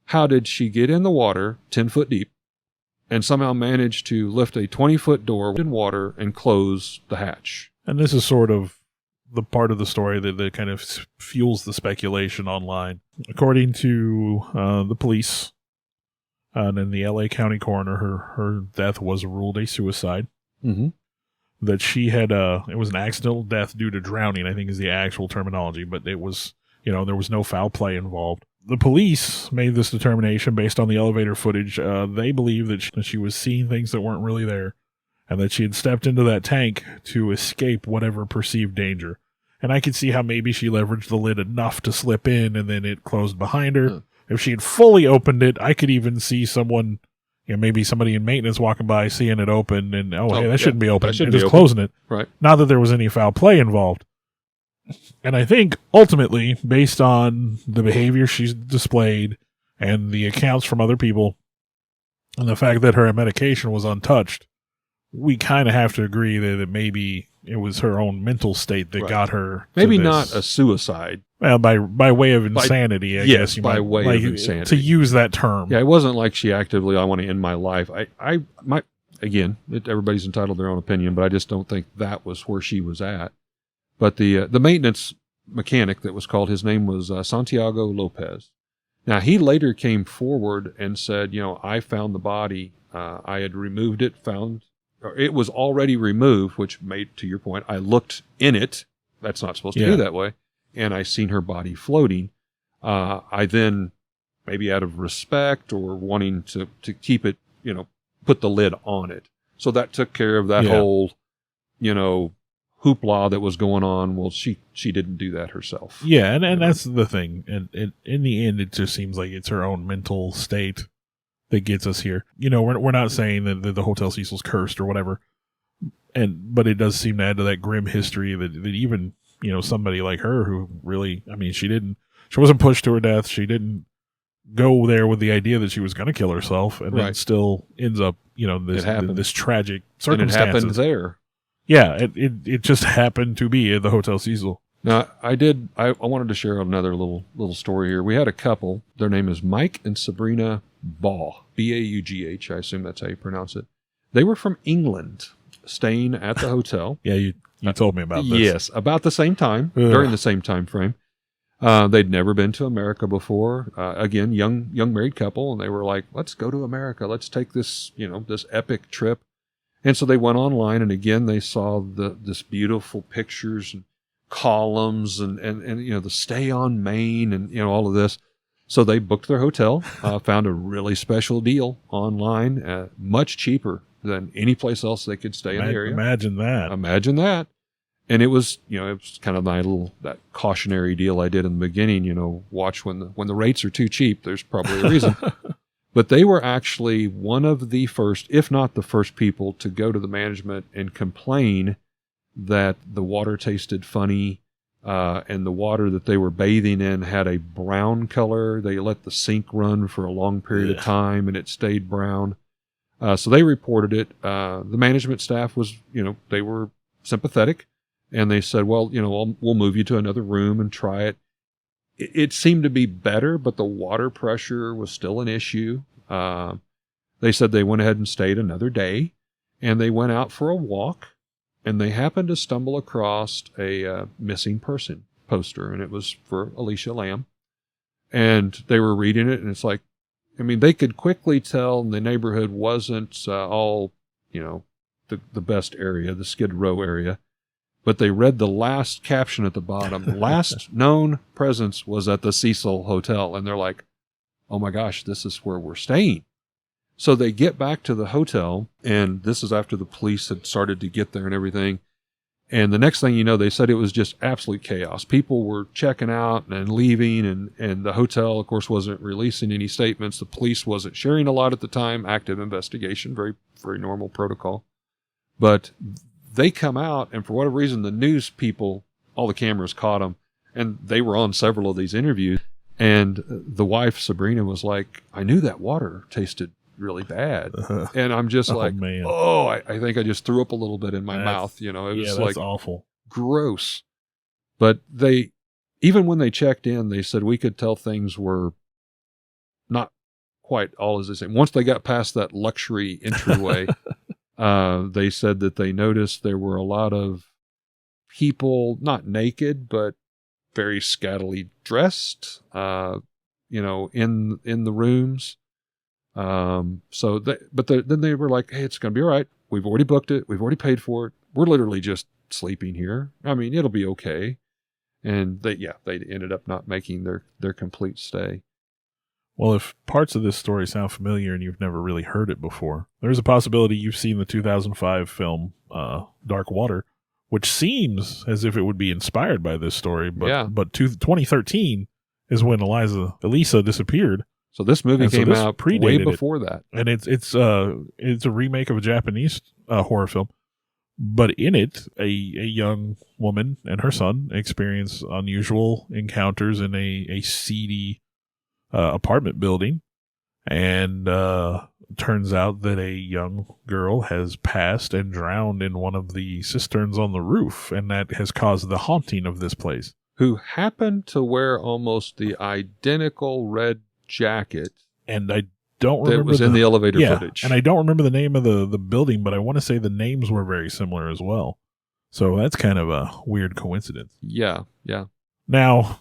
S1: how did she get in the water 10 foot deep and somehow manage to lift a 20-foot door in water and close the hatch?
S3: And this is sort of the part of the story that kind of fuels the speculation online. According to the police and then the LA County coroner, her death was ruled a suicide.
S1: Mm-hmm.
S3: That she had it was an accidental death due to drowning, I think is the actual terminology, but it was, there was no foul play involved. The police made this determination based on the elevator footage. They believe that she was seeing things that weren't really there, and that she had stepped into that tank to escape whatever perceived danger. And I could see how maybe she leveraged the lid enough to slip in, and then it closed behind her. If she had fully opened it, I could even see someone, maybe somebody in maintenance walking by, seeing it open, and, hey, that shouldn't be open, and just closing it.
S1: Right.
S3: Not that there was any foul play involved. And I think, ultimately, based on the behavior she's displayed, and the accounts from other people, and the fact that her medication was untouched, we kind of have to agree that maybe it was her own mental state that got her.
S1: Maybe not a suicide.
S3: Well, by way of insanity, I guess you might,
S1: way of insanity.
S3: To use that term.
S1: Yeah, it wasn't like she actively, I want to end my life. Everybody's entitled to their own opinion, but I just don't think that was where she was at. But the maintenance mechanic that was called, his name was Santiago Lopez. Now, he later came forward and said, I found the body. I had removed it, it was already removed, which made, to your point, I looked in it. That's not supposed to be that way. And I seen her body floating. I then, maybe out of respect or wanting to keep it, put the lid on it. So that took care of that whole, hoopla that was going on. Well, she didn't do that herself.
S3: Yeah, and that's the thing. And in the end, it just seems like it's her own mental state that gets us here. We're not saying that the Hotel Cecil's cursed or whatever, but it does seem to add to that grim history that even somebody like her who really, she wasn't pushed to her death. She didn't go there with the idea that she was going to kill herself, and then still ends up this tragic circumstances.
S1: And it happened there.
S3: Yeah, it just happened to be at the Hotel Cecil.
S1: Now, I wanted to share another little story here. We had a couple. Their name is Mike and Sabrina Baugh, B-A-U-G-H. I assume that's how you pronounce it. They were from England, staying at the hotel.
S3: Yeah, you told me about this.
S1: Yes, about the same time, during the same time frame. They'd never been to America before. Again, young married couple, and they were like, let's go to America. Let's take this, this epic trip. And so they went online, and again, they saw this beautiful pictures and columns and the stay on Main and, all of this. So they booked their hotel, found a really special deal online, much cheaper than any place else they could stay in the area.
S3: Imagine that.
S1: And it was, it was kind of that cautionary deal I did in the beginning, watch when the rates are too cheap, there's probably a reason. But they were actually one of the first, if not the first people to go to the management and complain that the water tasted funny, and the water that they were bathing in had a brown color. They let the sink run for a long period of time, and it stayed brown. So they reported it. The management staff was, they were sympathetic, and they said, well, we'll move you to another room and try it. It seemed to be better, but the water pressure was still an issue. They said they went ahead and stayed another day, and they went out for a walk, and they happened to stumble across a missing person poster, and it was for Alicia Lamb. And they were reading it, and it's like, they could quickly tell the neighborhood wasn't all, the best area, the Skid Row area. But they read the last caption at the bottom. Last known presence was at the Cecil Hotel. And they're like, oh my gosh, this is where we're staying. So they get back to the hotel, and this is after the police had started to get there and everything. And the next thing you know, they said it was just absolute chaos. People were checking out and leaving, and the hotel, of course, wasn't releasing any statements. The police wasn't sharing a lot at the time. Active investigation, very, very normal protocol. But they come out, and for whatever reason, the news people, all the cameras caught them, and they were on several of these interviews. And the wife, Sabrina, was like, I knew that water tasted really bad. And I'm just like,
S3: man.
S1: I think I just threw up a little bit in my mouth. It was
S3: that's
S1: like
S3: awful.
S1: Gross. But even when they checked in, they said we could tell things were not quite all as they say. Once they got past that luxury entryway, they said that they noticed there were a lot of people, not naked, but very scantily dressed, in the rooms. Then they were like, hey, it's going to be all right. We've already booked it. We've already paid for it. We're literally just sleeping here. It'll be okay. And they ended up not making their complete stay.
S3: Well, if parts of this story sound familiar and you've never really heard it before, there's a possibility you've seen the 2005 film Dark Water, which seems as if it would be inspired by this story. But 2013 is when Elisa disappeared.
S1: So this movie came out way before that.
S3: And it's a remake of a Japanese horror film. But in it, a young woman and her son experience unusual encounters in a seedy apartment building, and turns out that a young girl has passed and drowned in one of the cisterns on the roof, and that has caused the haunting of this place.
S1: Who happened to wear almost the identical red jacket,
S3: and I don't remember
S1: that was in the elevator footage.
S3: And I don't remember the name of the building, but I want to say the names were very similar as well. So that's kind of a weird coincidence.
S1: Yeah.
S3: Now,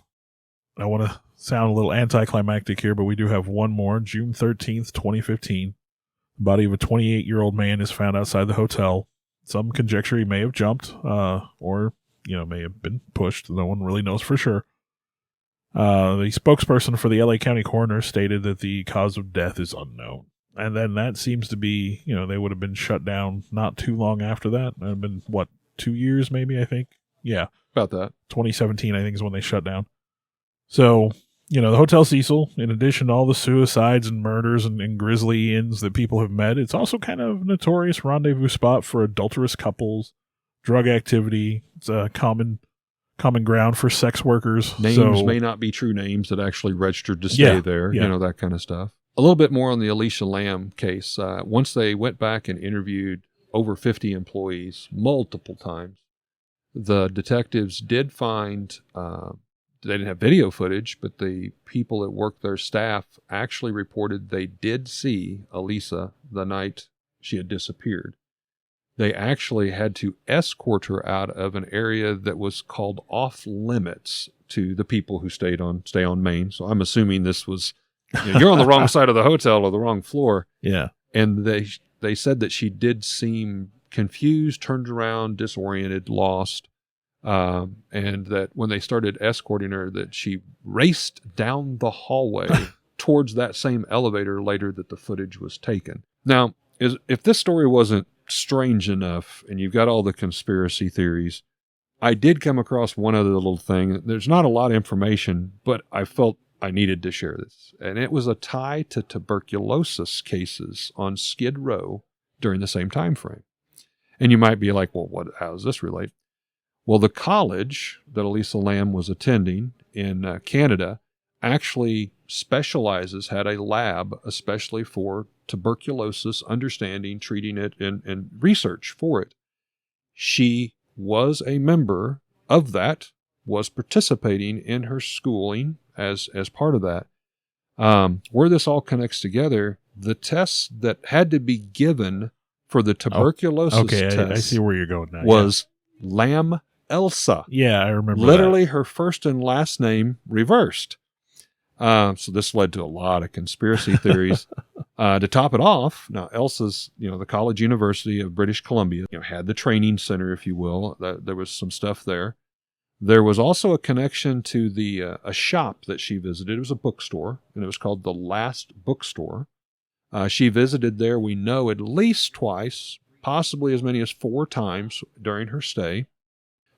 S3: I want to sound a little anticlimactic here, but we do have one more. June 13th, 2015. The body of a 28-year-old man is found outside the hotel. Some conjecture he may have jumped, or, may have been pushed. No one really knows for sure. The spokesperson for the LA County coroner stated that the cause of death is unknown. And then that seems to be, they would have been shut down not too long after that. It had been, 2 years, maybe, I think. Yeah.
S1: About that.
S3: 2017, I think, is when they shut down. So, the Hotel Cecil, in addition to all the suicides and murders and grisly inns that people have met, it's also kind of a notorious rendezvous spot for adulterous couples, drug activity. It's a common ground for sex workers.
S1: Names may not be true names that actually registered to stay there, that kind of stuff. A little bit more on the Alicia Lamb case. Once they went back and interviewed over 50 employees multiple times, the detectives did find, they didn't have video footage, but the people that worked their staff actually reported they did see Elisa the night she had disappeared. They actually had to escort her out of an area that was called off limits to the people who stay on Main. So I'm assuming this was, you're on the wrong side of the hotel or the wrong floor.
S3: Yeah.
S1: And they said that she did seem confused, turned around, disoriented, lost. And that when they started escorting her, that she raced down the hallway towards that same elevator later that the footage was taken. Now, if this story wasn't strange enough, and you've got all the conspiracy theories, I did come across one other little thing. There's not a lot of information, but I felt I needed to share this. And it was a tie to tuberculosis cases on Skid Row during the same time frame. And you might be like, well, how does this relate? Well, the college that Elisa Lamb was attending in Canada actually had a lab especially for tuberculosis, understanding, treating it, and research for it. She was a member of that, was participating in her schooling as part of that. Where this all connects together, the tests that had to be given for the tuberculosis test
S3: I see where you're going now.
S1: was Lamb Elsa.
S3: Yeah, I remember
S1: Literally
S3: that.
S1: her first and last name reversed. So this led to a lot of conspiracy theories. To top it off, now Elsa's, the College University of British Columbia, had the training center, if you will. There was some stuff there. There was also a connection to a shop that she visited. It was a bookstore, and it was called The Last Bookstore. She visited there, we know, at least twice, possibly as many as 4 times during her stay.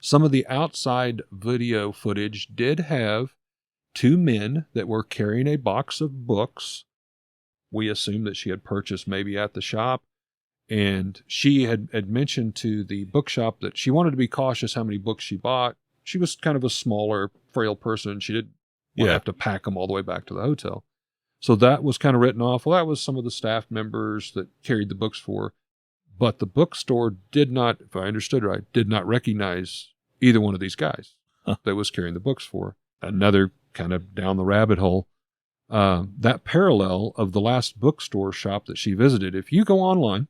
S1: Some of the outside video footage did have 2 men that were carrying a box of books. We assume that she had purchased maybe at the shop. And she had mentioned to the bookshop that she wanted to be cautious how many books she bought. She was kind of a smaller, frail person. She didn't have to pack them all the way back to the hotel. So that was kind of written off. Well, that was some of the staff members that carried the books for her. But the bookstore did not, if I understood right, did not recognize either one of these guys that was carrying the books for her. Another kind of down the rabbit hole. That parallel of the last bookstore shop that she visited, if you go online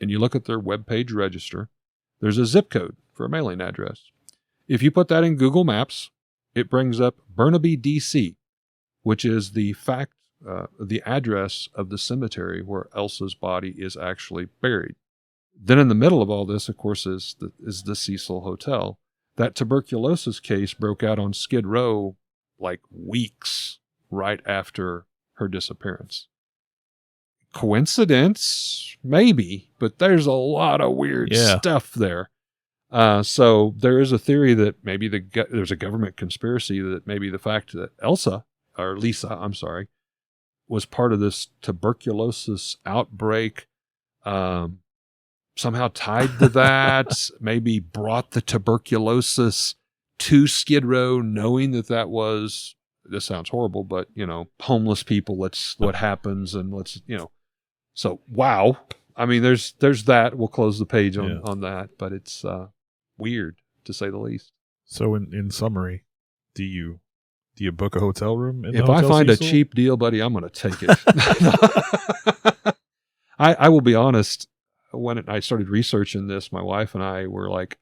S1: and you look at their webpage register, there's a zip code for a mailing address. If you put that in Google Maps, it brings up Burnaby, D.C., which is the address of the cemetery where Elsa's body is actually buried. Then in the middle of all this, of course, is the Cecil Hotel. That tuberculosis case broke out on Skid Row like weeks right after her disappearance. Coincidence? Maybe, but there's a lot of weird stuff there. So there is a theory that maybe there's a government conspiracy that maybe the fact that Lisa, was part of this tuberculosis outbreak, somehow tied to that, maybe brought the tuberculosis to Skid Row, knowing that was, this sounds horrible, but, homeless people, what happens, and so, wow. I mean, there's that. We'll close the page on that, but it's weird, to say the least. So
S3: in summary, do you book a hotel room?
S1: If I find a cheap deal, buddy, I'm going to take it. I will be honest. When I started researching this, my wife and I were like,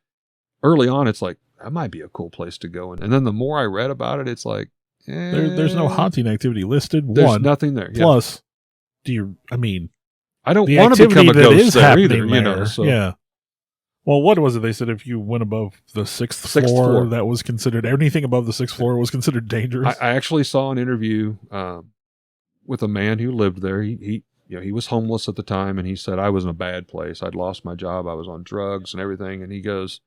S1: early on, it's like, that might be a cool place to go. And then the more I read about it, it's like,
S3: there's no haunting activity listed.
S1: There's nothing there.
S3: Plus,
S1: I don't
S3: the
S1: want to become a ghost there either,
S3: there,
S1: so.
S3: Yeah. Well, what was it? They said if you went above the sixth floor, that was considered, anything above the 6th floor was considered dangerous.
S1: I actually saw an interview with a man who lived there. He was homeless at the time, and he said, I was in a bad place. I'd lost my job. I was on drugs and everything. And he goes,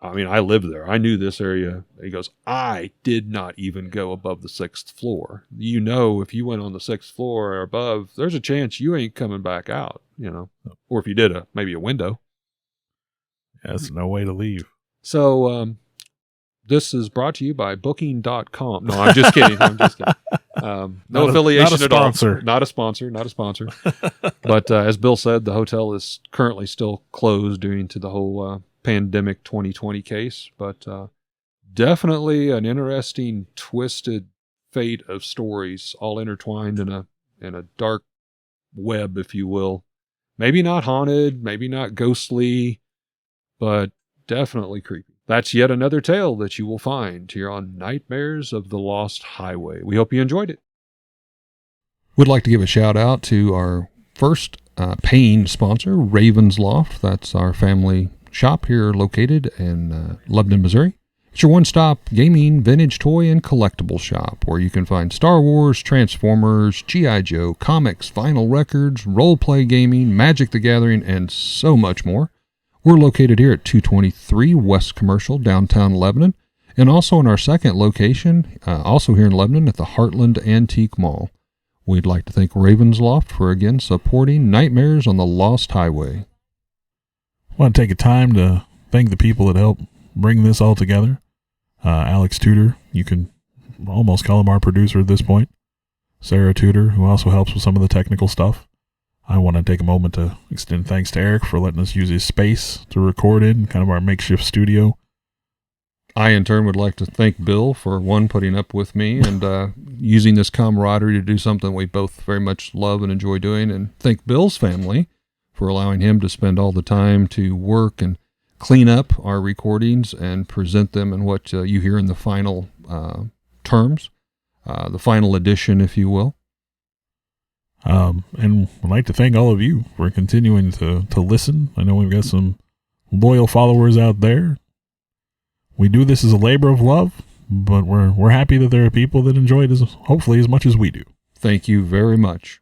S1: I mean, I lived there. I knew this area. He goes, I did not even go above the 6th floor. You know, if you went on the 6th floor or above, there's a chance you ain't coming back out, you know, or if you did maybe a window.
S3: That's no way to leave.
S1: So, this is brought to you by booking.com. No, I'm just kidding. No affiliation at all. Not a sponsor. But as Bill said, the hotel is currently still closed due to the whole pandemic 2020 case. But definitely an interesting, twisted fate of stories all intertwined in a dark web, if you will. Maybe not haunted, maybe not ghostly, but definitely creepy. That's yet another tale that you will find here on Nightmares of the Lost Highway. We hope you enjoyed it. We'd like to give a shout out to our first paying sponsor, Raven's Loft. That's our family shop here located in Lebanon, Missouri. It's your one-stop gaming, vintage toy, and collectible shop where you can find Star Wars, Transformers, G.I. Joe, comics, vinyl records, role-play gaming, Magic the Gathering, and so much more. We're located here at 223 West Commercial, downtown Lebanon, and also in our second location, also here in Lebanon at the Heartland Antique Mall. We'd like to thank Raven's Loft for, again, supporting Nightmares on the Lost Highway.
S3: I want to take a time to thank the people that helped bring this all together. Alex Tudor, you can almost call him our producer at this point. Sarah Tudor, who also helps with some of the technical stuff. I want to take a moment to extend thanks to Eric for letting us use his space to record in, kind of our makeshift studio.
S1: I, in turn, would like to thank Bill for, one, putting up with me and using this camaraderie to do something we both very much love and enjoy doing, and thank Bill's family for allowing him to spend all the time to work and clean up our recordings and present them in what you hear in the final terms, the final edition, if you will.
S3: And I'd like to thank all of you for continuing to listen. I know we've got some loyal followers out there. We do this as a labor of love, but we're happy that there are people that enjoy it hopefully as much as we do.
S1: Thank you very much.